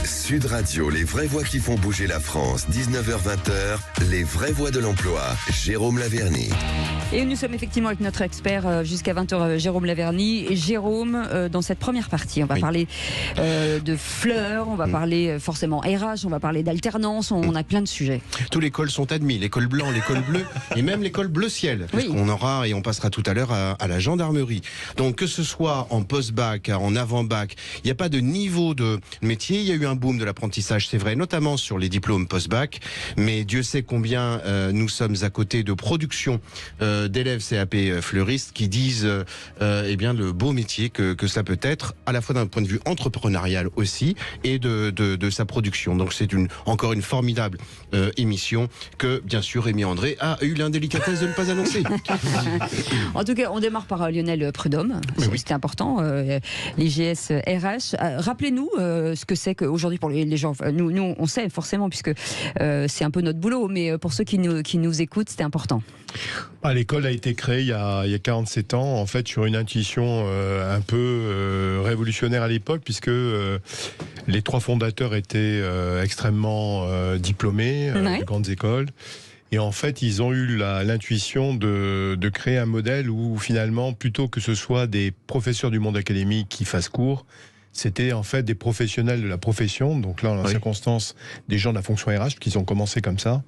Sud Radio, les vraies voix qui font bouger la France, 19h-20h, les vraies voix de l'emploi, Jérôme Laverny. Et nous sommes effectivement avec notre expert jusqu'à 20h, Jérôme Laverny. Et Jérôme, dans cette première partie, on va parler de fleurs, on va parler forcément RH, on va parler d'alternance, on a plein de sujets. Tous les cols sont admis, les cols blancs, les cols bleus et même les cols bleu ciel. Parce qu'on aura, et on passera tout à l'heure à la gendarmerie. Donc que ce soit en post-bac, en avant-bac, il n'y a pas de niveau de métier. Il y a eu un boom de l'apprentissage, c'est vrai, notamment sur les diplômes post-bac. Mais Dieu sait combien nous sommes à côté de production d'élèves CAP fleuristes qui disent eh bien le beau métier que ça peut être, à la fois d'un point de vue entrepreneurial aussi et de sa production. Donc c'est encore une formidable émission que bien sûr Rémi André a eu l'indélicatesse de ne pas annoncer. En tout cas, on démarre par Lionel Prudhomme. C'était important. L'IGS RH. Rappelez-nous ce que c'est qu'aujourd'hui pour les gens. Nous, on sait forcément puisque c'est un peu notre boulot, mais pour ceux qui nous écoutent, c'était important. L'école a été créée il y a 47 ans, en fait, sur une intuition un peu révolutionnaire à l'époque, puisque les trois fondateurs étaient extrêmement diplômés des grandes écoles. Et en fait, ils ont eu l'intuition de créer un modèle où finalement, plutôt que ce soit des professeurs du monde académique qui fassent cours, c'était en fait des professionnels de la profession. Donc là, en la circonstance, des gens de la fonction RH, qu'ils ont commencé comme ça.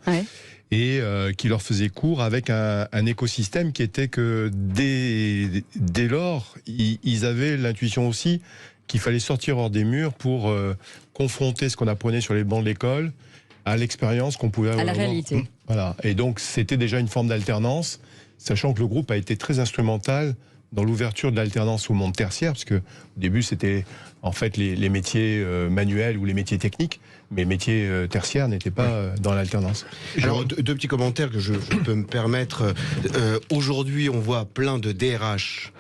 Et qui leur faisaient cours avec un écosystème qui était que dès lors, ils avaient l'intuition aussi qu'il fallait sortir hors des murs pour confronter ce qu'on apprenait sur les bancs de l'école à l'expérience qu'on pouvait avoir. À la réalité. Voilà. Et donc, c'était déjà une forme d'alternance, sachant que le groupe a été très instrumental dans l'ouverture de l'alternance au monde tertiaire, parce que au début, c'était en fait les métiers manuels ou les métiers techniques, mais les métiers tertiaires n'étaient pas dans l'alternance. Alors, deux petits commentaires que je peux me permettre. Aujourd'hui, on voit plein de DRH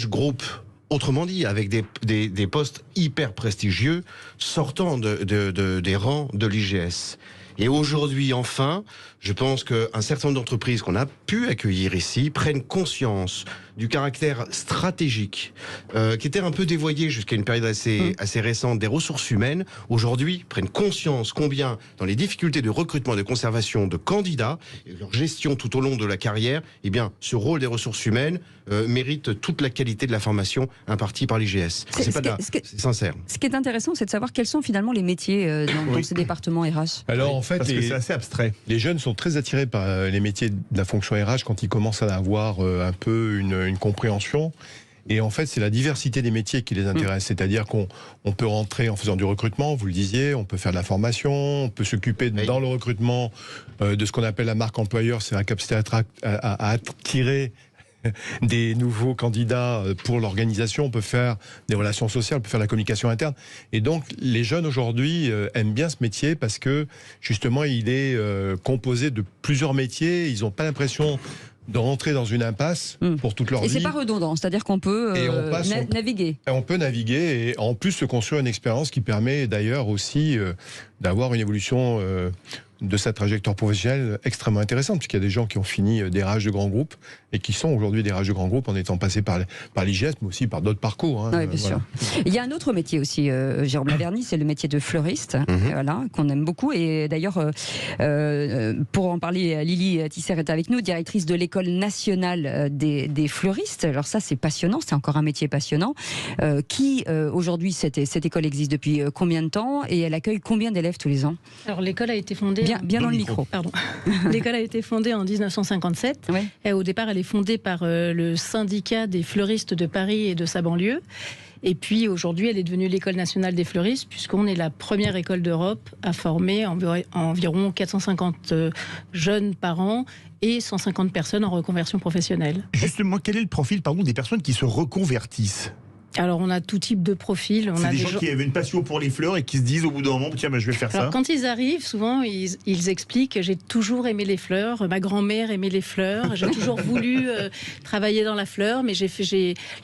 groupes, autrement dit, avec des postes hyper prestigieux, sortant des rangs de l'IGS. Et aujourd'hui, enfin, je pense qu'un certain nombre d'entreprises qu'on a pu accueillir ici prennent conscience du caractère stratégique qui était un peu dévoyé jusqu'à une période assez récente des ressources humaines. Aujourd'hui, prennent conscience combien, dans les difficultés de recrutement et de conservation de candidats et leur gestion tout au long de la carrière, eh bien, ce rôle des ressources humaines mérite toute la qualité de la formation impartie par l'IGS. C'est sincère. Ce qui est intéressant, c'est de savoir quels sont finalement les métiers dans ces départements RH. Alors, en fait, parce que c'est assez abstrait. Les jeunes sont très attirés par les métiers de la fonction RH quand ils commencent à avoir un peu une compréhension. Et en fait, c'est la diversité des métiers qui les intéresse. C'est-à-dire qu'on peut rentrer en faisant du recrutement, vous le disiez, on peut faire de la formation, on peut s'occuper dans le recrutement de ce qu'on appelle la marque employeur, c'est la capacité à attirer des nouveaux candidats pour l'organisation, on peut faire des relations sociales, on peut faire de la communication interne. Et donc, les jeunes aujourd'hui aiment bien ce métier parce que, justement, il est composé de plusieurs métiers. Ils n'ont pas l'impression de rentrer dans une impasse pour toute leur vie. Et c'est pas redondant, c'est-à-dire qu'on peut naviguer. On peut naviguer et en plus se construire une expérience qui permet d'ailleurs aussi d'avoir une évolution de sa trajectoire professionnelle extrêmement intéressante, puisqu'il y a des gens qui ont fini des RH de grands groupes et qui sont aujourd'hui des RH de grands groupes en étant passés par l'IGS, mais aussi par d'autres parcours. Oui, bien sûr. Il y a un autre métier aussi, Jérôme Laverny, c'est le métier de fleuriste, qu'on aime beaucoup. Et d'ailleurs, pour en parler, Lily Tisser est avec nous, directrice de l'École nationale des fleuristes. Alors ça, c'est passionnant, c'est encore un métier passionnant. Aujourd'hui, cette école existe depuis combien de temps et elle accueille combien d'élèves tous les ans? Alors l'école a été fondée... Bien dans le micro. Pardon. L'école a été fondée en 1957. Et au départ, elle est fondée par le syndicat des fleuristes de Paris et de sa banlieue. Et puis aujourd'hui, elle est devenue l'École nationale des fleuristes, puisqu'on est la première école d'Europe à former environ 450 jeunes par an et 150 personnes en reconversion professionnelle. Justement, quel est le profil des personnes qui se reconvertissent ? Alors, on a tout type de profil. C'est des gens qui avaient une passion pour les fleurs et qui se disent au bout d'un moment, tiens, je vais faire ça. Quand ils arrivent, souvent, ils expliquent « j'ai toujours aimé les fleurs, ma grand-mère aimait les fleurs, j'ai toujours voulu travailler dans la fleur, mais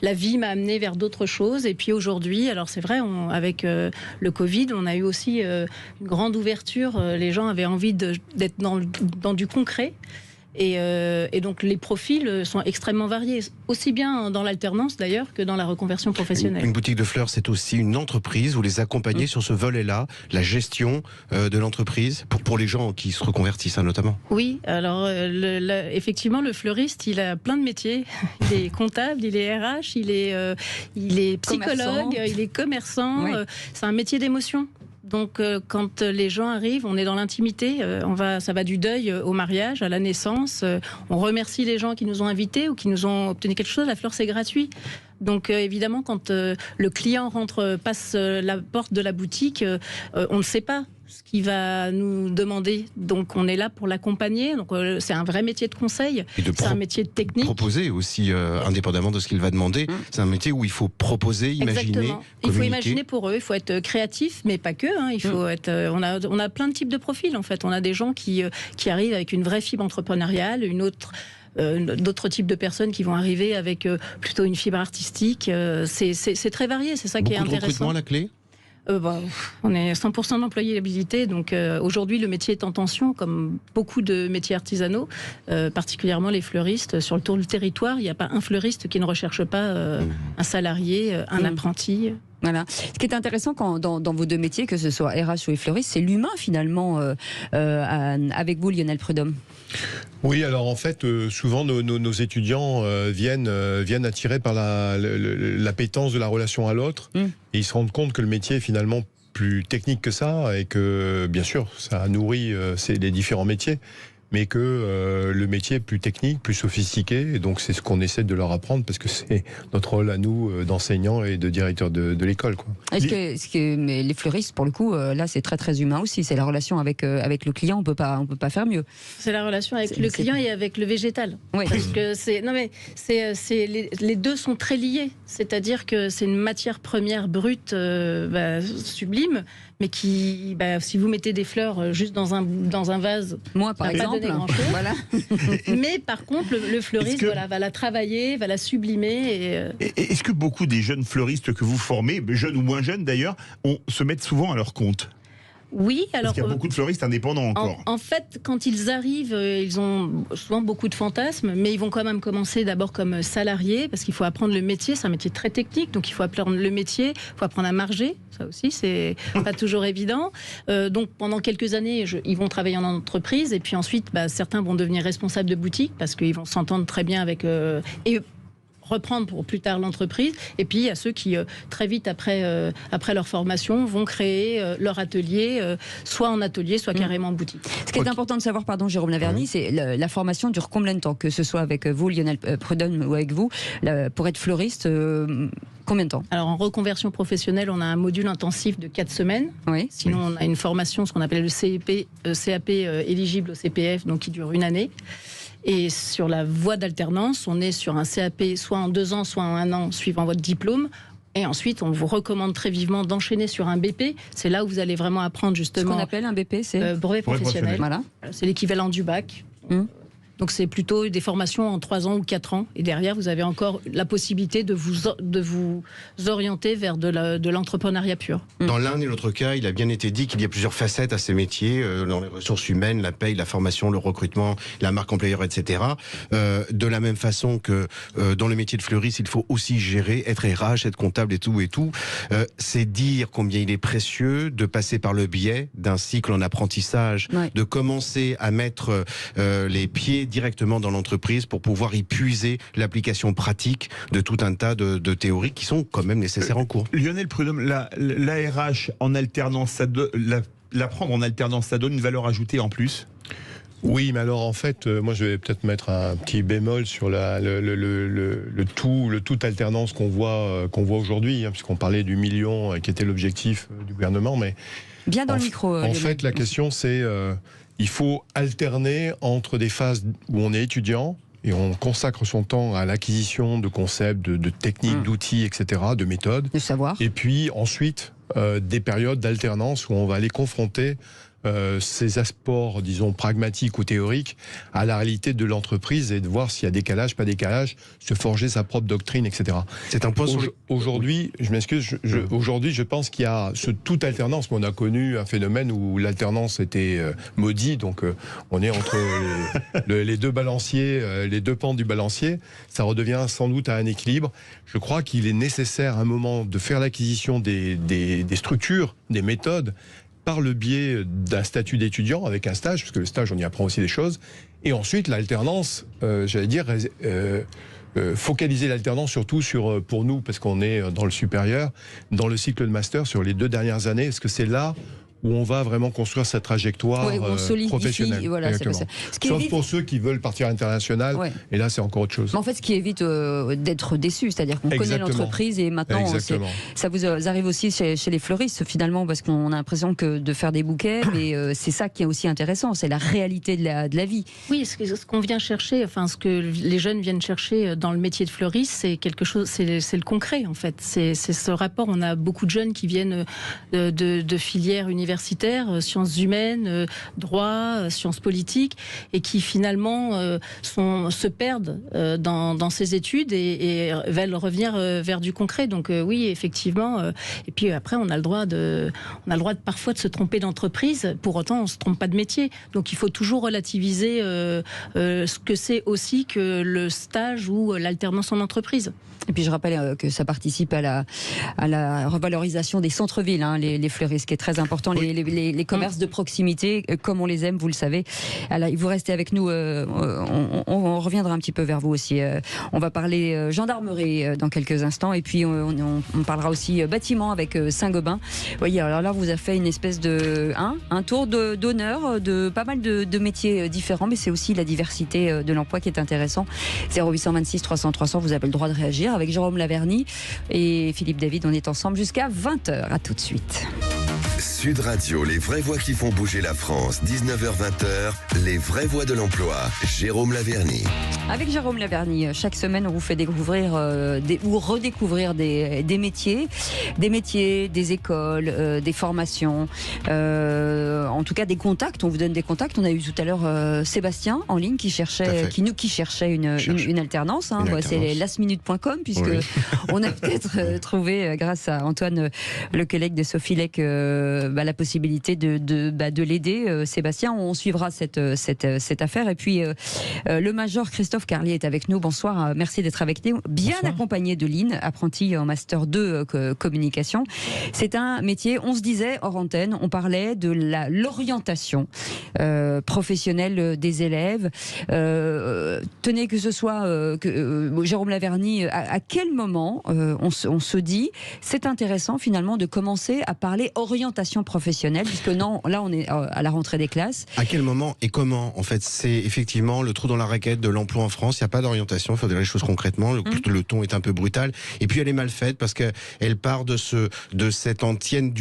la vie m'a amené vers d'autres choses. » Et puis aujourd'hui, alors c'est vrai, avec le Covid, on a eu aussi une grande ouverture. Les gens avaient envie d'être dans du concret. Et donc les profils sont extrêmement variés, aussi bien dans l'alternance d'ailleurs que dans la reconversion professionnelle. Une boutique de fleurs, c'est aussi une entreprise. Vous les accompagnez sur ce volet-là, la gestion de l'entreprise, pour les gens qui se reconvertissent notamment. Oui, alors effectivement, le fleuriste, il a plein de métiers. Il est comptable, il est RH, il est psychologue, il est commerçant. Oui. C'est un métier d'émotion. Donc, quand les gens arrivent, on est dans l'intimité. Ça va du deuil au mariage, à la naissance. On remercie les gens qui nous ont invités ou qui nous ont obtenu quelque chose. La fleur, c'est gratuit. Donc, évidemment, quand le client passe la porte de la boutique, on ne sait pas ce qu'il va nous demander. Donc, on est là pour l'accompagner. Donc, c'est un vrai métier de conseil. C'est un métier de technique. Proposer aussi, indépendamment de ce qu'il va demander. C'est un métier où il faut proposer, imaginer, exactement. Il faut imaginer pour eux. Il faut être créatif, mais pas que. Il faut être. On a plein de types de profils, en fait. On a des gens qui arrivent avec une vraie fibre entrepreneuriale, d'autres types de personnes qui vont arriver avec plutôt une fibre artistique. C'est très varié. C'est ça qui est intéressant. Beaucoup de recrutement à la clé. On est 100% d'employabilité, donc aujourd'hui le métier est en tension, comme beaucoup de métiers artisanaux, particulièrement les fleuristes. Sur le tour du territoire, il n'y a pas un fleuriste qui ne recherche pas un salarié, un apprenti. Voilà. Ce qui est intéressant dans vos deux métiers, que ce soit RH ou les fleuristes, c'est l'humain finalement, avec vous Lionel Prudhomme. Oui, alors en fait, souvent nos étudiants viennent attirés par l'appétence de la relation à l'autre, et ils se rendent compte que le métier est finalement plus technique que ça, et que bien sûr, ça nourrit les différents métiers, mais que le métier est plus technique, plus sophistiqué, et donc c'est ce qu'on essaie de leur apprendre, parce que c'est notre rôle à nous, d'enseignants et de directeurs de l'école, quoi. Mais les fleuristes, pour le coup, là c'est très très humain aussi, c'est la relation avec le client, on peut pas faire mieux. C'est la relation avec le client et avec le végétal. Oui. Parce que les deux sont très liés, c'est-à-dire que c'est une matière première brute sublime, mais qui, si vous mettez des fleurs juste dans un vase, moi par exemple, voilà. Mais par contre, le fleuriste va la travailler, va la sublimer. Est-ce que beaucoup des jeunes fleuristes que vous formez, jeunes ou moins jeunes d'ailleurs, se mettent souvent à leur compte ? Oui, alors. Parce qu'il y a beaucoup de fleuristes indépendants encore. En fait, quand ils arrivent, ils ont souvent beaucoup de fantasmes, mais ils vont quand même commencer d'abord comme salariés, parce qu'il faut apprendre le métier. C'est un métier très technique, donc il faut apprendre le métier, il faut apprendre à marger. Ça aussi, c'est pas toujours évident. Donc pendant quelques années, ils vont travailler en entreprise, et puis ensuite, certains vont devenir responsables de boutique, parce qu'ils vont s'entendre très bien avec et reprendre pour plus tard l'entreprise. Et puis il y a ceux qui très vite après leur formation vont créer leur atelier, soit en atelier, soit carrément en boutique. Ce qui est important de savoir, pardon Jérôme Laverny, c'est la formation dure combien de temps, que ce soit avec vous Lionel Prudhomme ou avec vous, pour être fleuriste, combien de temps? Alors en reconversion professionnelle, on a un module intensif de 4 semaines. Oui. Sinon on a une formation, ce qu'on appelle le CAP éligible au CPF, donc qui dure 1 année. Et sur la voie d'alternance, on est sur un CAP soit en 2 ans, soit en 1 an, suivant votre diplôme. Et ensuite, on vous recommande très vivement d'enchaîner sur un BP. C'est là où vous allez vraiment apprendre justement. Ce qu'on appelle un BP, c'est brevet professionnel. Voilà. C'est l'équivalent du bac. Donc c'est plutôt des formations en 3 ans ou 4 ans. Et derrière, vous avez encore la possibilité de vous orienter vers de l'entrepreneuriat pur. Dans l'un et l'autre cas, il a bien été dit qu'il y a plusieurs facettes à ces métiers, dans les ressources humaines, la paye, la formation, le recrutement, la marque employeur, etc. De la même façon que dans le métier de fleuriste, il faut aussi gérer, être RH, être comptable et tout. C'est dire combien il est précieux de passer par le biais d'un cycle en apprentissage, de commencer à mettre les pieds directement dans l'entreprise pour pouvoir y puiser l'application pratique de tout un tas de théories qui sont quand même nécessaires en cours. Lionel Prudhomme, l'ARH en alternance, l'apprendre en alternance, ça donne une valeur ajoutée en plus? Oui, mais alors en fait, moi je vais peut-être mettre un petit bémol sur le tout alternance qu'on voit aujourd'hui, puisqu'on parlait du million qui était l'objectif du gouvernement, mais bien dans le micro. En fait, la question c'est il faut alterner entre des phases où on est étudiant et on consacre son temps à l'acquisition de concepts, de techniques, d'outils, etc., de méthodes. De savoir. Et puis ensuite, des périodes d'alternance où on va aller confronter ces apports, disons, pragmatiques ou théoriques à la réalité de l'entreprise et de voir s'il y a décalage, pas décalage, se forger sa propre doctrine, etc. C'est un point Aujourd'hui, je m'excuse, aujourd'hui, je pense qu'il y a toute alternance. On a connu un phénomène où l'alternance était maudit, donc on est entre les deux balanciers, les deux pans du balancier. Ça redevient sans doute à un équilibre. Je crois qu'il est nécessaire à un moment de faire l'acquisition des structures, des méthodes, par le biais d'un statut d'étudiant avec un stage, parce que le stage, on y apprend aussi des choses. Et ensuite, l'alternance, focaliser l'alternance surtout pour nous, parce qu'on est dans le supérieur, dans le cycle de master, sur les 2 dernières années. Est-ce que c'est là où on va vraiment construire sa trajectoire professionnelle. Voilà, sauf pour ceux qui veulent partir à l'international, et là c'est encore autre chose. Mais en fait, ce qui évite d'être déçu, c'est-à-dire qu'on connaît l'entreprise et maintenant ça vous arrive aussi chez les fleuristes finalement, parce qu'on a l'impression que de faire des bouquets, mais c'est ça qui est aussi intéressant, c'est la réalité de la vie. Oui, ce qu'on vient chercher, enfin ce que les jeunes viennent chercher dans le métier de fleuriste, c'est quelque chose, c'est le concret en fait. C'est ce rapport. On a beaucoup de jeunes qui viennent de filières universitaires, sciences humaines, droit, sciences politiques, et qui finalement se perdent dans ces études et veulent revenir vers du concret. Donc oui, effectivement. Et puis après, on a le droit parfois de se tromper d'entreprise. Pour autant, on se trompe pas de métier. Donc il faut toujours relativiser ce que c'est aussi que le stage ou l'alternance en entreprise. Et puis je rappelle que ça participe à la revalorisation des centres-villes, les fleuristes, qui est très important, les commerces de proximité, comme on les aime, vous le savez. Alors, vous restez avec nous, on reviendra un petit peu vers vous aussi. On va parler gendarmerie dans quelques instants, et puis on parlera aussi bâtiment avec Saint-Gobain. Vous voyez, alors là, vous avez fait une espèce de un tour d'honneur de pas mal de métiers différents, mais c'est aussi la diversité de l'emploi qui est intéressant. 0826 300 300, vous avez le droit de réagir. Avec Jérôme Laverny et Philippe David, on est ensemble jusqu'à 20h. À tout de suite. Sud Radio, les vraies voix qui font bouger la France. 19h-20h, les vraies voix de l'emploi. Jérôme Laverny. Avec Jérôme Laverny, chaque semaine, on vous fait découvrir ou redécouvrir des métiers, des écoles, des formations, en tout cas des contacts. On vous donne des contacts. On a eu tout à l'heure Sébastien en ligne qui cherchait une alternance. C'est lastminute.com, puisque on a peut-être trouvé, grâce à Antoine, le collègue de Sophie Lec, la possibilité de l'aider, Sébastien. On suivra cette affaire. Et puis le major Christophe Carlier est avec nous. Bonsoir, merci d'être avec nous. Bien accompagné de Lynn, apprenti en Master 2 communication. C'est un métier, on se disait hors antenne, on parlait de l'orientation professionnelle des élèves. Tenez, que ce soit Jérôme Laverny, à quel moment on se dit c'est intéressant finalement de commencer à parler orientation professionnelle, puisque là on est à la rentrée des classes. À quel moment et comment? En fait, c'est effectivement le trou dans la raquette de l'emploi en France. Il n'y a pas d'orientation, il faut dire les choses concrètement. Le ton est un peu brutal, et puis elle est mal faite parce qu'elle part de cette antienne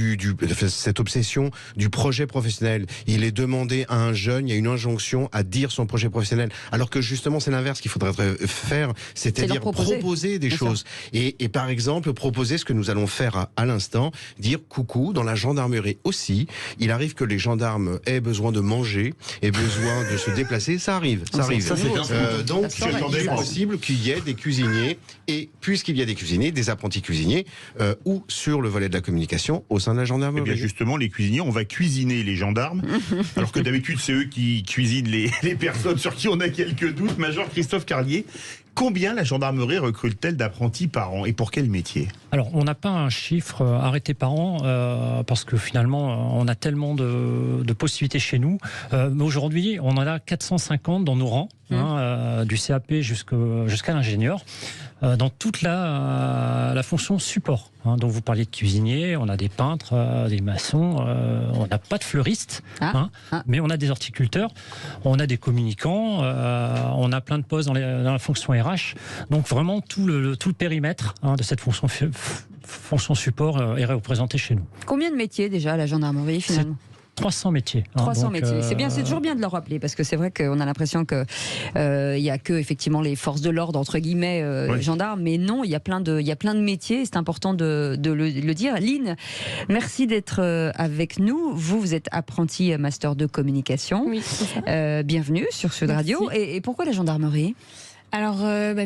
cette obsession du projet professionnel. Il est demandé à un jeune, il y a une injonction à dire son projet professionnel, alors que justement c'est l'inverse qu'il faudrait faire, c'est-à-dire proposer des choses. Et par exemple, proposer ce que nous allons faire à l'instant, dire coucou, dans la gendarmerie aussi, il arrive que les gendarmes aient besoin de manger, aient besoin de se déplacer, ça arrive. Donc il est possible qu'il y ait des cuisiniers, et puisqu'il y a des cuisiniers, des apprentis cuisiniers, ou sur le volet de la communication au sein de la gendarmerie. Eh bien justement, les cuisiniers, on va cuisiner les gendarmes, alors que d'habitude c'est eux qui cuisinent les personnes sur qui on a quelques doutes. Major Christophe Carlier, combien la gendarmerie recrute-t-elle d'apprentis par an, et pour quel métier? Alors, on n'a pas un chiffre arrêté par an, parce que finalement, on a tellement de possibilités chez nous. Mais aujourd'hui, on en a 450 dans nos rangs, du CAP jusqu'à l'ingénieur, dans toute la fonction support. Donc vous parliez de cuisiniers, on a des peintres, des maçons, on n'a pas de fleuristes, mais on a des horticulteurs, on a des communicants, on a plein de postes dans la fonction RH. Donc vraiment tout le périmètre de cette fonction support est représenté chez nous. Combien de métiers déjà à la gendarmerie finalement? 300 métiers. 300 métiers. C'est bien, c'est toujours bien de le rappeler parce que c'est vrai qu'on a l'impression que il y a que effectivement les forces de l'ordre entre guillemets, gendarmes, mais non, il y a plein de métiers. C'est important de le dire. Lynn, merci d'être avec nous. Vous êtes apprentie master de communication. Oui, c'est ça. Bienvenue sur Sud Radio. Et pourquoi la gendarmerie ? Alors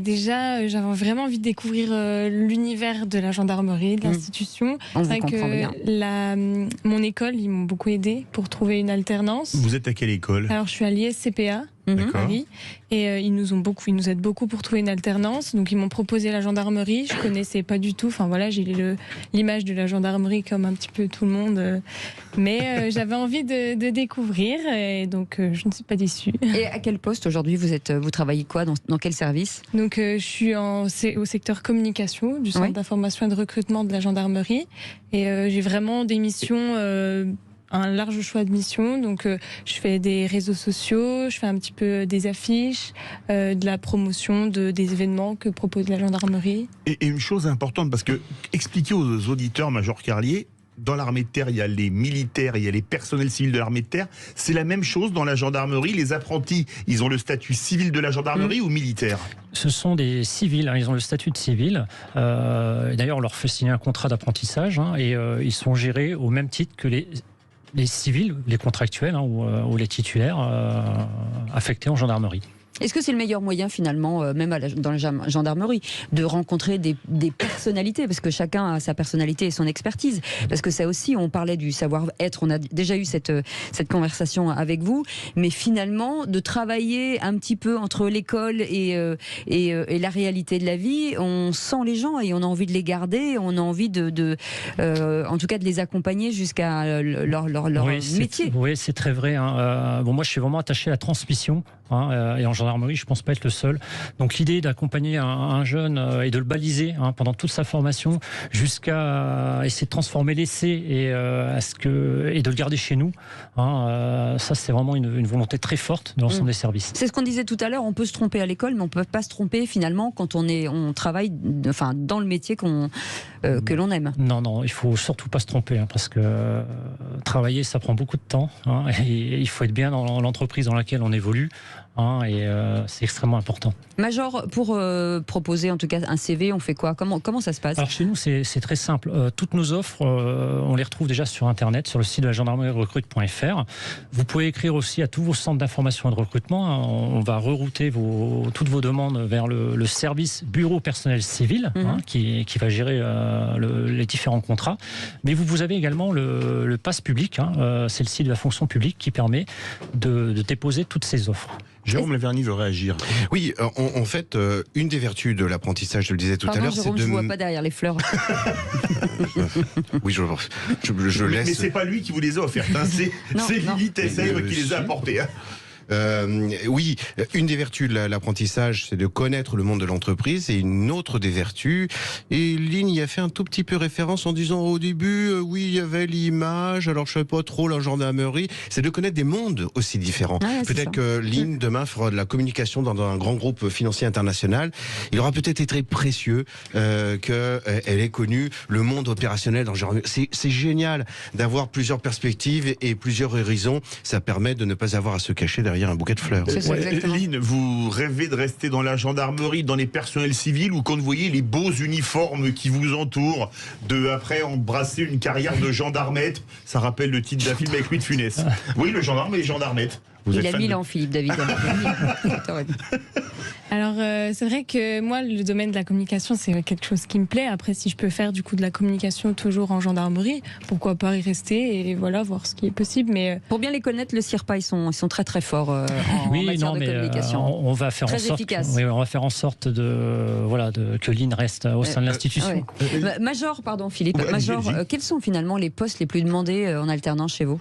déjà, j'avais vraiment envie de découvrir l'univers de la gendarmerie, de l'institution. On vous comprend bien. Mon école, ils m'ont beaucoup aidé pour trouver une alternance. Vous êtes à quelle école ? Alors je suis à l'ISCPA. D'accord. Paris, et ils nous aident beaucoup pour trouver une alternance. Donc ils m'ont proposé la gendarmerie. Je connaissais pas du tout. Enfin voilà, j'ai l'image de la gendarmerie comme un petit peu tout le monde, mais j'avais envie de découvrir, et donc je ne suis pas déçue. Et à quel poste aujourd'hui vous travaillez quoi, dans quel service ? Donc je suis au secteur communication du centre d'information et de recrutement de la gendarmerie, et j'ai vraiment des missions. Un large choix de missions, donc je fais des réseaux sociaux, je fais un petit peu des affiches, de la promotion des événements que propose la gendarmerie. Et une chose importante, parce que expliquez aux auditeurs, Major Carlier, dans l'armée de terre, il y a les militaires, il y a les personnels civils de l'armée de terre. C'est la même chose dans la gendarmerie. Les apprentis, ils ont le statut civil de la gendarmerie ou militaire ? Ce sont des civils, ils ont le statut de civil. D'ailleurs, on leur fait signer un contrat d'apprentissage, et ils sont gérés au même titre que les civils, les contractuels ou les titulaires affectés en gendarmerie. Est-ce que c'est le meilleur moyen finalement, même dans la gendarmerie, de rencontrer des personnalités, parce que chacun a sa personnalité et son expertise, parce que ça aussi, on parlait du savoir-être, on a déjà eu cette conversation avec vous, mais finalement de travailler un petit peu entre l'école et la réalité de la vie, on sent les gens et on a envie de les garder, on a envie en tout cas de les accompagner jusqu'à leur métier. Oui, c'est très vrai. Moi, je suis vraiment attaché à la transmission. Et en gendarmerie, je ne pense pas être le seul. Donc l'idée d'accompagner un jeune et de le baliser pendant toute sa formation jusqu'à essayer de transformer l'essai et de le garder chez nous, ça c'est vraiment une volonté très forte de l'ensemble des services. C'est ce qu'on disait tout à l'heure, on peut se tromper à l'école, mais on ne peut pas se tromper finalement quand on travaille dans le métier que l'on aime. Non, il ne faut surtout pas se tromper, parce que travailler, ça prend beaucoup de temps, et il faut être bien dans l'entreprise dans laquelle on évolue. Et c'est extrêmement important. Major, pour proposer en tout cas un CV, on fait quoi ? Comment ça se passe ? Alors chez nous, c'est très simple. Toutes nos offres, on les retrouve déjà sur Internet, sur le site de la gendarmerie recrute.fr. Vous pouvez écrire aussi à tous vos centres d'information et de recrutement. On va rerouter toutes vos demandes vers le service bureau personnel civil, qui va gérer les différents contrats. Mais vous avez également le pass public, c'est le site de la fonction publique qui permet de déposer toutes ces offres. Jérôme Laverny veut réagir. Oui, en fait, une des vertus de l'apprentissage, je le disais tout à l'heure, c'est de... je ne vois pas derrière les fleurs. Oui, je laisse... Mais c'est pas lui qui vous les a offertes, c'est Lily Tessel qui les a apportées. Oui, une des vertus de l'apprentissage, c'est de connaître le monde de l'entreprise, et une autre des vertus, et Lynn y a fait un tout petit peu référence en disant au début, oui, il y avait l'image, alors je ne sais pas trop la gendarmerie, c'est de connaître des mondes aussi différents. Peut-être que Lynn, demain, fera de la communication dans un grand groupe financier international. Il aura peut-être été précieux qu'elle ait connu le monde opérationnel dans le genre. C'est génial d'avoir plusieurs perspectives et plusieurs horizons. Ça permet de ne pas avoir à se cacher derrière un bouquet de fleurs. Lynn, vous rêvez de rester dans la gendarmerie, dans les personnels civils, ou quand vous voyez les beaux uniformes qui vous entourent, après embrasser une carrière de gendarmette, ça rappelle le titre d'un film avec Louis de Funès. Oui, le gendarme et les gendarmettes. Il a 1000 ans, Philippe David. Alors, c'est vrai que moi, le domaine de la communication, c'est quelque chose qui me plaît. Après, si je peux faire du coup de la communication toujours en gendarmerie, pourquoi pas y rester et voilà, voir ce qui est possible. Mais pour bien les connaître, le CIRPA, ils sont très très forts en matière de communication. On va faire très en sorte, efficace. Oui, on va faire en sorte que Lynn reste au sein de l'institution. Major, pardon Philippe. Major, quels sont finalement les postes les plus demandés en alternance chez vous ?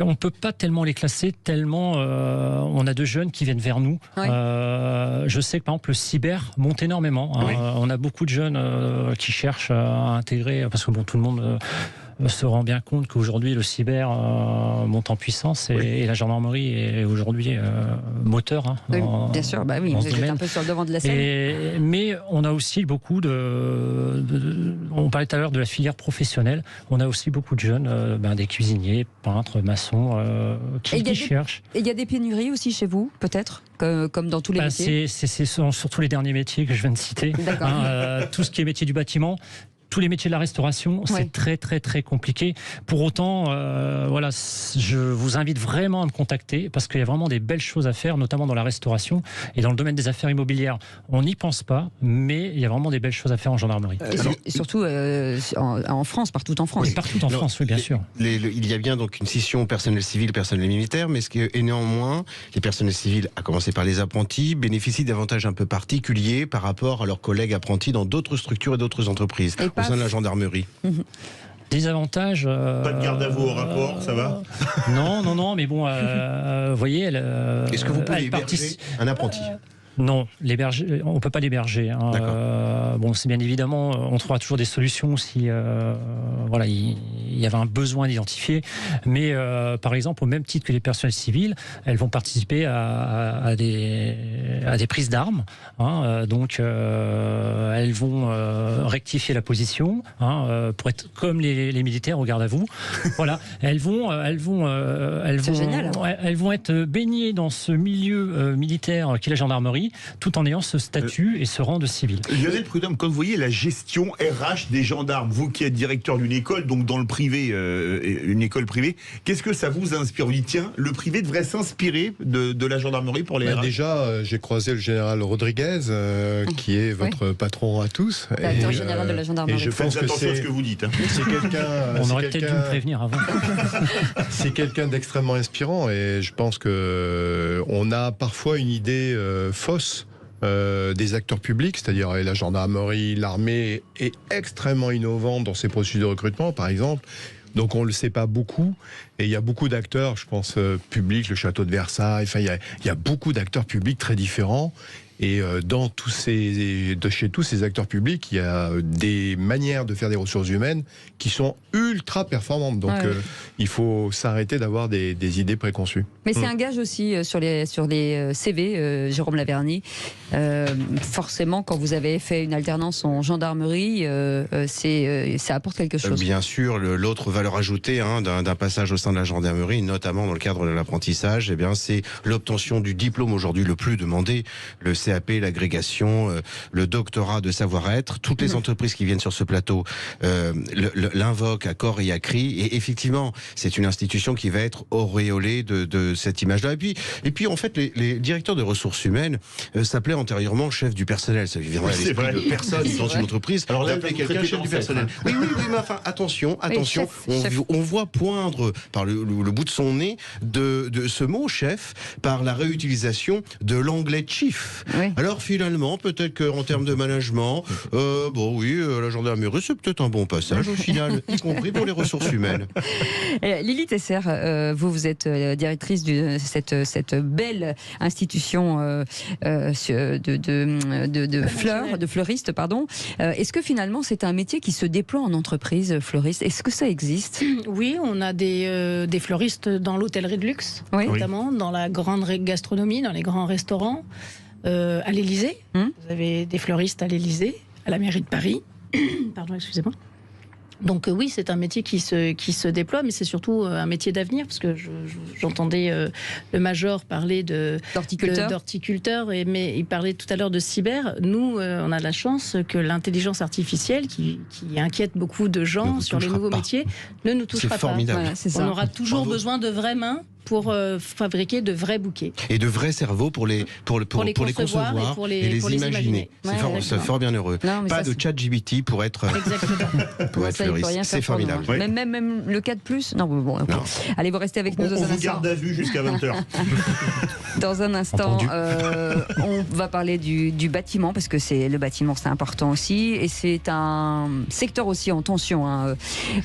On ne peut pas tellement les classer, tellement on a de jeunes qui viennent vers nous. Je sais que par exemple le cyber monte énormément. On a beaucoup de jeunes qui cherchent à intégrer, parce que tout le monde se rend bien compte qu'aujourd'hui le cyber monte en puissance et la gendarmerie est aujourd'hui moteur. Hein, oui, bien sûr, bah oui, vous êtes un peu sur le devant de la scène. Mais on a aussi beaucoup on parlait tout à l'heure de la filière professionnelle, on a aussi beaucoup de jeunes, des cuisiniers, peintres, maçons, qui cherchent. Et il y a des pénuries aussi chez vous, peut-être, comme dans tous les métiers. C'est surtout les derniers métiers que je viens de citer. Tout ce qui est métier du bâtiment. Tous les métiers de la restauration, c'est très très très compliqué. Pour autant, je vous invite vraiment à me contacter parce qu'il y a vraiment des belles choses à faire, notamment dans la restauration et dans le domaine des affaires immobilières. On n'y pense pas, mais il y a vraiment des belles choses à faire en gendarmerie. Et surtout en France, partout en France. Oui, partout en France, oui, bien sûr. Il y a bien donc une scission personnel civil, personnel militaire, mais ce qui est néanmoins, les personnels civils, à commencer par les apprentis, bénéficient d'avantages un peu particuliers par rapport à leurs collègues apprentis dans d'autres structures et d'autres entreprises. Au sein de la gendarmerie. Des avantages. Pas de garde à vous au rapport, ça va? Non, mais bon, vous voyez, est-ce que vous pouvez héberger un apprenti? Non, on ne peut pas l'héberger. Hein. C'est bien évidemment, on trouvera toujours des solutions si il y avait un besoin d'identifier. Mais par exemple, au même titre que les personnels civils, elles vont participer à des prises d'armes. Hein. Donc, elles vont rectifier la position pour être comme les militaires au garde à vous. Voilà, elles vont être baignées dans ce milieu militaire qu'est la gendarmerie, tout en ayant ce statut et ce rang de civil. Lionel Prudhomme, quand vous voyez la gestion RH des gendarmes, vous qui êtes directeur d'une école, donc dans le privé, une école privée, qu'est-ce que ça vous inspire? Vous dites, tiens, le privé devrait s'inspirer de la gendarmerie pour les RH. Déjà, j'ai croisé le général Rodriguez, qui est votre patron à tous. Directeur général de la gendarmerie. Et je pense Faites attention à ce que vous dites. Hein. C'est quelqu'un. On aurait peut-être dû me prévenir avant. C'est quelqu'un d'extrêmement inspirant et je pense que on a parfois une idée fausse des acteurs publics, c'est-à-dire la gendarmerie, l'armée est extrêmement innovante dans ses processus de recrutement, par exemple. Donc on ne le sait pas beaucoup. Et il y a beaucoup d'acteurs, je pense, publics, le château de Versailles, enfin, il y a beaucoup d'acteurs publics très différents. Et chez tous ces acteurs publics, il y a des manières de faire des ressources humaines qui sont ultra performantes. Donc, il faut s'arrêter d'avoir des idées préconçues. Mais c'est un gage aussi sur les CV, Jérôme Laverny. Forcément, quand vous avez fait une alternance en gendarmerie, ça apporte quelque chose. Bien sûr, l'autre valeur ajoutée d'un passage au sein de la gendarmerie, notamment dans le cadre de l'apprentissage, c'est l'obtention du diplôme aujourd'hui le plus demandé, le CAP, l'agrégation, le doctorat de savoir-être. Toutes les entreprises qui viennent sur ce plateau l'invoquent à corps et à cri. Et effectivement, c'est une institution qui va être auréolée de cette image-là. Et puis en fait, les directeurs de ressources humaines s'appelaient antérieurement chef du personnel. Ça vient à l'esprit de personne dans une entreprise. Alors là, d'appeler quelqu'un chef du personnel. Oui, mais enfin, attention. Chef. On voit poindre par le bout de son nez de ce mot chef par la réutilisation de l'anglais chief. Oui. Alors finalement, peut-être qu'en termes de management, la gendarmerie, c'est peut-être un bon passage au final, y compris pour les ressources humaines. Lily Tesser, vous êtes directrice de cette belle institution de fleuriste, pardon. Est-ce que finalement c'est un métier qui se déploie en entreprise, fleuriste? Est-ce que ça existe? Oui, on a des fleuristes dans l'hôtellerie de luxe, notamment dans la grande gastronomie, dans les grands restaurants. À l'Élysée, vous avez des fleuristes à l'Élysée, à la mairie de Paris. Pardon, excusez-moi. Donc oui, c'est un métier qui se déploie, mais c'est surtout un métier d'avenir, parce que j'entendais le major parler d'horticulteur, mais il parlait tout à l'heure de cyber. Nous, on a la chance que l'intelligence artificielle, qui inquiète beaucoup de gens sur les nouveaux métiers, ne nous touchera pas. Voilà, on aura toujours besoin de vraies mains pour fabriquer de vrais bouquets. Et de vrais cerveaux pour les concevoir et les imaginer. C'est fort bien heureux. Non, pas de chat GBT pour être fleuriste. C'est formidable. Même le 4+. Non. Allez, vous restez avec nous dans un instant. On vous garde à vue jusqu'à 20h. Dans un instant, on va parler du bâtiment, parce que le bâtiment, c'est important aussi. Et c'est un secteur aussi en tension.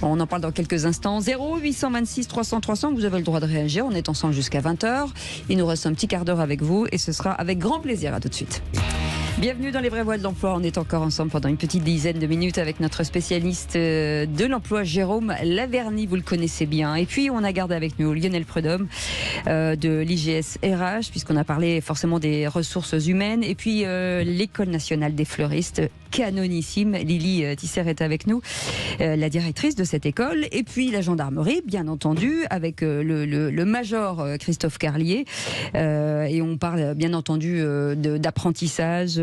On en parle dans quelques instants. 0826 300 300, vous avez le droit de réagir. On est ensemble jusqu'à 20h. Il nous reste un petit quart d'heure avec vous et ce sera avec grand plaisir. À tout de suite. Bienvenue dans les vraies voies de l'emploi. On est encore ensemble pendant une petite dizaine de minutes avec notre spécialiste de l'emploi, Jérôme Laverny. Vous le connaissez bien. Et puis, on a gardé avec nous Lionel Prudhomme de l'IGS RH, puisqu'on a parlé forcément des ressources humaines. Et puis, l'École nationale des fleuristes, canonissime. Lily Tisser est avec nous, la directrice de cette école. Et puis, la gendarmerie, bien entendu, avec le major Christophe Carlier. Et on parle, bien entendu, d'apprentissage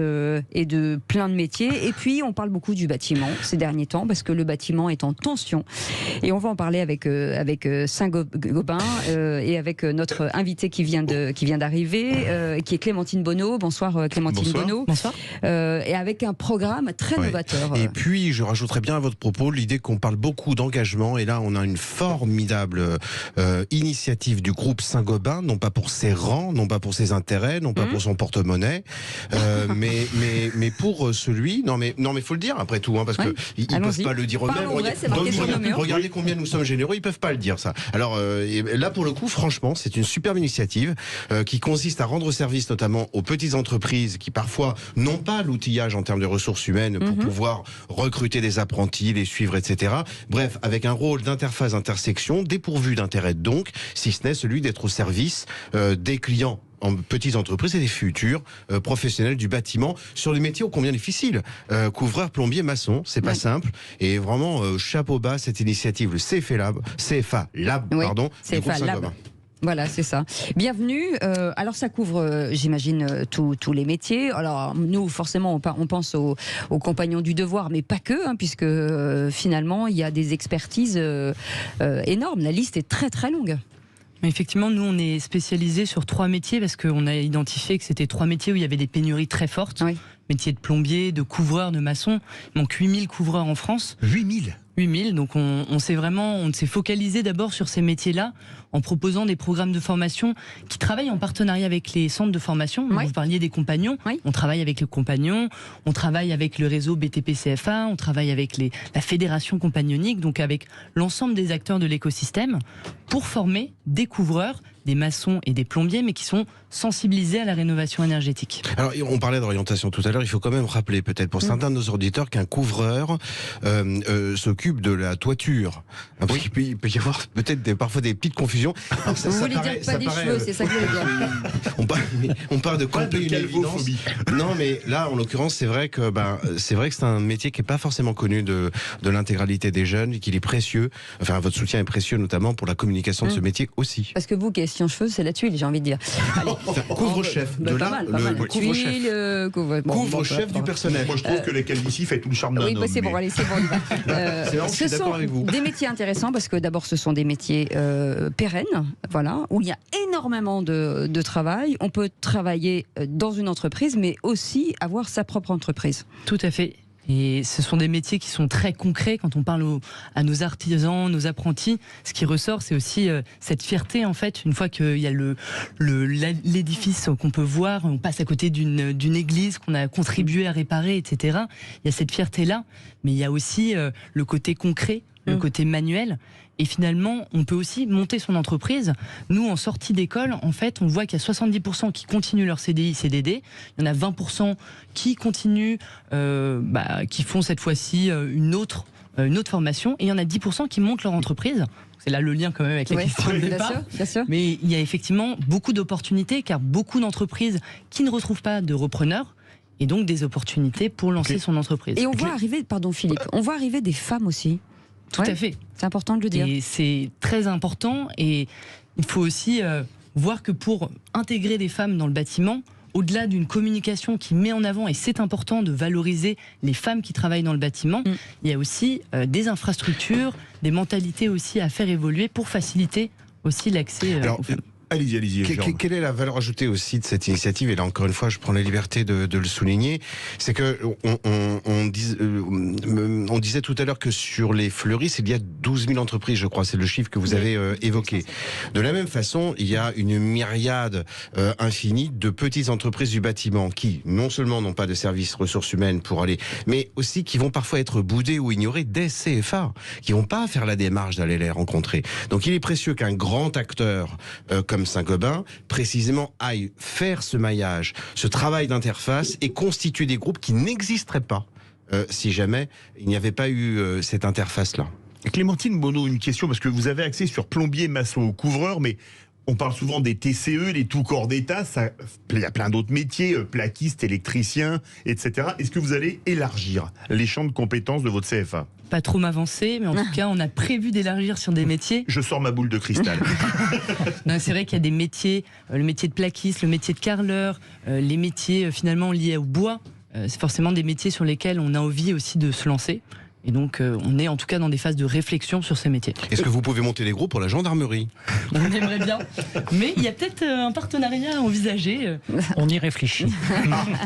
et de plein de métiers. Et puis, on parle beaucoup du bâtiment ces derniers temps, parce que le bâtiment est en tension. Et on va en parler avec Saint-Gobain et avec notre invitée qui vient d'arriver, qui est Clémentine Bonneau. Bonsoir Clémentine Bonneau. Bonsoir. Et avec un programme très novateur. Et puis, je rajouterais bien à votre propos l'idée qu'on parle beaucoup d'engagement. Et là, on a une formidable initiative du groupe Saint-Gobain, non pas pour ses rangs, non pas pour ses intérêts, non pas pour son porte-monnaie, mais pour celui. Non, mais faut le dire après tout, hein, parce que ils peuvent pas le dire eux-mêmes. Regardez combien nous sommes généreux, ils peuvent pas le dire ça. Alors là, pour le coup, franchement, c'est une superbe initiative qui consiste à rendre service notamment aux petites entreprises qui parfois n'ont pas l'outillage en termes de ressources humaines pour pouvoir recruter des apprentis, les suivre, etc. Bref, avec un rôle d'interface, intersection, dépourvu d'intérêt donc, si ce n'est celui d'être au service des clients en petites entreprises et des futurs professionnels du bâtiment sur des métiers ô combien difficiles. Couvreur, plombier, maçon, c'est pas simple. Et vraiment, chapeau bas, cette initiative, le CFA Lab, CFA Lab. Voilà, c'est ça. Bienvenue. Alors, ça couvre, j'imagine, tous les métiers. Alors, nous, forcément, on pense aux compagnons du devoir, mais pas que, hein, puisque finalement, il y a des expertises énormes. La liste est très, très longue. Effectivement, nous, on est spécialisés sur 3 métiers parce qu'on a identifié que c'était 3 métiers où il y avait des pénuries très fortes. Oui. Métiers de plombier, de couvreur, de maçon. Il manque 8000 couvreurs en France. 8000, donc on s'est focalisé d'abord sur ces métiers-là en proposant des programmes de formation qui travaillent en partenariat avec les centres de formation. Oui. Vous parliez des compagnons, on travaille avec les compagnons, on travaille avec le réseau BTP-CFA, on travaille avec la fédération compagnonique, donc avec l'ensemble des acteurs de l'écosystème pour former des couvreurs, des maçons et des plombiers, mais qui sont sensibilisés à la rénovation énergétique. Alors, on parlait d'orientation tout à l'heure, il faut quand même rappeler peut-être pour certains de nos auditeurs qu'un couvreur s'occupe de la toiture. Parce qu'il peut y avoir peut-être parfois des petites confusions. Alors, vous voulez dire pas des cheveux, c'est ça que je veux dire. On parle de camper une évidence. Non, mais là, en l'occurrence, c'est vrai que c'est un métier qui n'est pas forcément connu de l'intégralité des jeunes et qu'il est précieux. Enfin, votre soutien est précieux, notamment pour la communication de ce métier aussi. Parce que vous, question cheveux, c'est la tuile, j'ai envie de dire. Allez. Couvre-chef. Couvre-chef du personnel. Moi, je trouve que la calvitie fait tout le charme d'un homme. Oui, c'est bon, allez, c'est bon, on y va. Je suis d'accord avec vous. Des métiers intéressants parce que d'abord, ce sont des métiers pérennes, voilà, où il y a énormément de travail. On peut travailler dans une entreprise, mais aussi avoir sa propre entreprise. Tout à fait. Et ce sont des métiers qui sont très concrets. Quand on parle à nos artisans, nos apprentis, ce qui ressort, c'est aussi cette fierté, en fait, une fois qu'il y a l'édifice qu'on peut voir, on passe à côté d'une église qu'on a contribué à réparer, etc. Il y a cette fierté-là, mais il y a aussi le côté concret, le côté manuel. Et finalement, on peut aussi monter son entreprise. Nous, en sortie d'école, en fait, on voit qu'il y a 70% qui continuent leur CDI, CDD. Il y en a 20% qui continuent, qui font cette fois-ci une autre formation. Et il y en a 10% qui montent leur entreprise. C'est là le lien quand même avec la question de départ. Bien sûr. Mais il y a effectivement beaucoup d'opportunités, car beaucoup d'entreprises qui ne retrouvent pas de repreneurs, et donc des opportunités pour lancer son entreprise. Et on voit arriver, pardon Philippe, on voit arriver des femmes aussi. Tout à fait. C'est important de le dire. Et c'est très important. Et il faut aussi voir que pour intégrer des femmes dans le bâtiment, au-delà d'une communication qui met en avant, et c'est important de valoriser les femmes qui travaillent dans le bâtiment, il y a aussi des infrastructures, des mentalités aussi à faire évoluer pour faciliter aussi l'accès aux femmes. Allez-y. Quelle est la valeur ajoutée aussi de cette initiative? Et là, encore une fois, je prends la liberté de le souligner. C'est que on disait tout à l'heure que sur les fleuristes, il y a 12 000 entreprises, je crois. C'est le chiffre que vous avez évoqué. De la même façon, il y a une myriade infinie de petites entreprises du bâtiment qui, non seulement n'ont pas de services ressources humaines pour aller, mais aussi qui vont parfois être boudées ou ignorées des CFA, qui vont pas faire la démarche d'aller les rencontrer. Donc, il est précieux qu'un grand acteur comme comme Saint-Gobain, précisément aillent faire ce maillage, ce travail d'interface et constituer des groupes qui n'existeraient pas si jamais il n'y avait pas eu cette interface-là. Clémentine Bonneau, une question, parce que vous avez axé sur plombier, maçon, couvreur, mais on parle souvent des TCE, les tout corps d'État, il y a plein d'autres métiers, plaquistes, électriciens, etc. Est-ce que vous allez élargir les champs de compétences de votre CFA ? Pas trop m'avancer, mais en tout cas, on a prévu d'élargir sur des métiers. Je sors ma boule de cristal. Non, c'est vrai qu'il y a des métiers, le métier de plaquiste, le métier de carreleur, les métiers finalement liés au bois. C'est forcément des métiers sur lesquels on a envie aussi de se lancer. Et donc, on est en tout cas dans des phases de réflexion sur ces métiers. Est-ce que vous pouvez monter des groupes pour la gendarmerie ? On aimerait bien. Mais il y a peut-être un partenariat à envisager. On y réfléchit.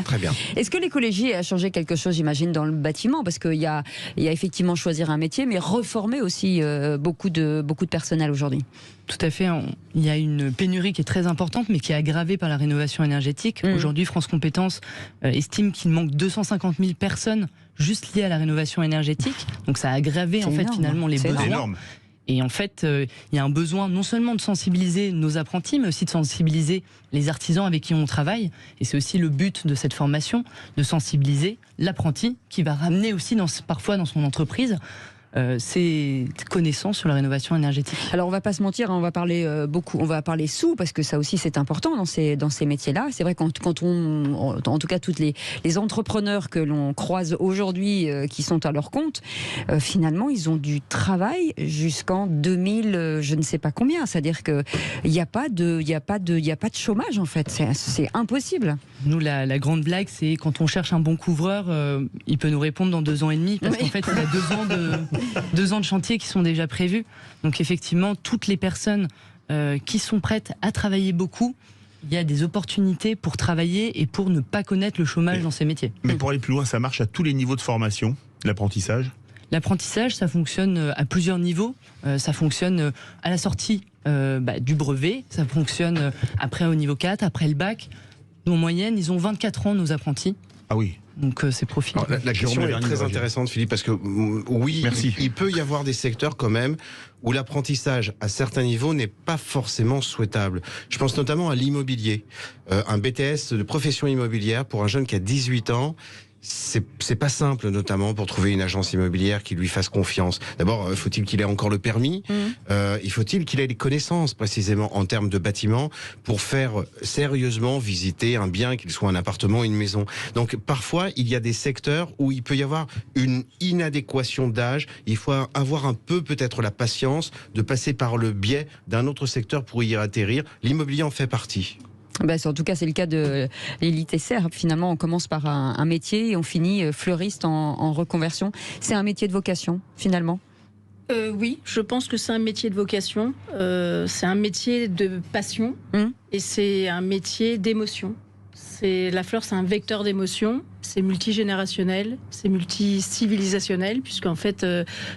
Très bien. Est-ce que l'écologie a changé quelque chose, j'imagine, dans le bâtiment ? Parce qu'il y a effectivement choisir un métier, mais reformer aussi beaucoup de personnel aujourd'hui. Tout à fait. Il y a une pénurie qui est très importante, mais qui est aggravée par la rénovation énergétique. Aujourd'hui, France Compétences estime qu'il manque 250 000 personnes juste liées à la rénovation énergétique. Donc ça a aggravé en fait finalement les besoins. Énorme. Et en fait, il y a un besoin non seulement de sensibiliser nos apprentis, mais aussi de sensibiliser les artisans avec qui on travaille. Et c'est aussi le but de cette formation, de sensibiliser l'apprenti qui va ramener aussi parfois dans son entreprise ces connaissances sur la rénovation énergétique. Alors on va pas se mentir, on va parler beaucoup, on va parler sous parce que ça aussi c'est important dans ces métiers-là. C'est vrai quand on, en tout cas toutes les entrepreneurs que l'on croise aujourd'hui qui sont à leur compte, finalement ils ont du travail jusqu'en 2000, je ne sais pas combien. C'est-à-dire que il y a pas de chômage en fait. C'est impossible. Nous la grande blague c'est quand on cherche un bon couvreur, il peut nous répondre dans 2 ans et demi parce qu'en fait il y a 2 ans de chantier qui sont déjà prévus. Donc effectivement, toutes les personnes qui sont prêtes à travailler beaucoup, il y a des opportunités pour travailler et pour ne pas connaître le chômage dans ces métiers. Mais pour aller plus loin, ça marche à tous les niveaux de formation, l'apprentissage ? L'apprentissage, ça fonctionne à plusieurs niveaux. Ça fonctionne à la sortie du brevet, ça fonctionne après au niveau 4, après le bac. Nous, en moyenne, ils ont 24 ans, nos apprentis. Ah oui. Donc c'est profil. La question est très intéressante, Philippe, parce que oui, il peut y avoir des secteurs quand même où l'apprentissage à certains niveaux n'est pas forcément souhaitable. Je pense notamment à l'immobilier. Un BTS de profession immobilière pour un jeune qui a 18 ans, c'est pas simple, notamment pour trouver une agence immobilière qui lui fasse confiance. D'abord, faut-il qu'il ait encore le permis. Il faut-il qu'il ait les connaissances précisément en termes de bâtiment pour faire sérieusement visiter un bien, qu'il soit un appartement ou une maison. Donc parfois, il y a des secteurs où il peut y avoir une inadéquation d'âge. Il faut avoir un peu peut-être la patience de passer par le biais d'un autre secteur pour y atterrir. L'immobilier en fait partie. En tout cas, c'est le cas de Lily Tesser. Finalement, on commence par un métier et on finit fleuriste en reconversion. C'est un métier de vocation, finalement. Oui, je pense que c'est un métier de vocation. C'est un métier de passion et c'est un métier d'émotion. La fleur, c'est un vecteur d'émotion. C'est multigénérationnel, c'est multicivilisationnel, puisqu'en fait,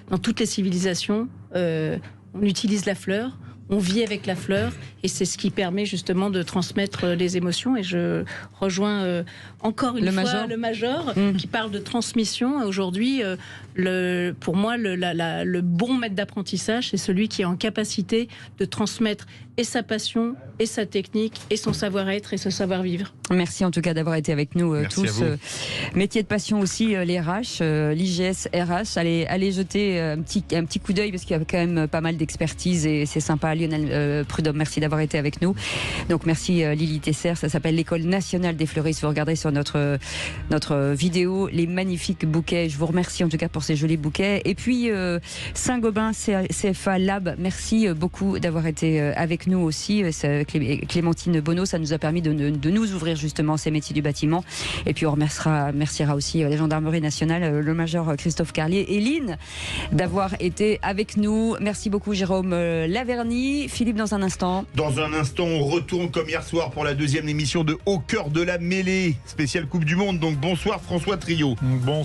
dans toutes les civilisations, on utilise la fleur. On vit avec la fleur et c'est ce qui permet justement de transmettre les émotions. Et je rejoins encore une fois le Major qui parle de transmission. Aujourd'hui, pour moi, le bon maître d'apprentissage, c'est celui qui est en capacité de transmettre et sa passion, et sa technique, et son savoir-être, et son savoir-vivre. Merci en tout cas d'avoir été avec nous tous. Métier de passion aussi, les RH, l'IGS RH. Allez jeter un petit coup d'œil parce qu'il y a quand même pas mal d'expertise et c'est sympa. Lionel Prudhomme, merci d'avoir été avec nous. Donc merci Lily Tesser, ça s'appelle l'École nationale des fleuristes. Vous regardez sur notre vidéo les magnifiques bouquets. Je vous remercie en tout cas pour ces jolis bouquets. Et puis Saint-Gobain CFA Lab, merci beaucoup d'avoir été avec nous aussi. Clémentine Bonneau, ça nous a permis de nous ouvrir justement ces métiers du bâtiment. Et puis on remerciera aussi la gendarmerie nationale, le major Christophe Carlier et Lynn d'avoir été avec nous. Merci beaucoup Jérôme Laverny. Philippe, dans un instant. Dans un instant, on retourne comme hier soir pour la 2e émission de Au cœur de la mêlée, spéciale Coupe du Monde. Donc bonsoir François Trio. Bon.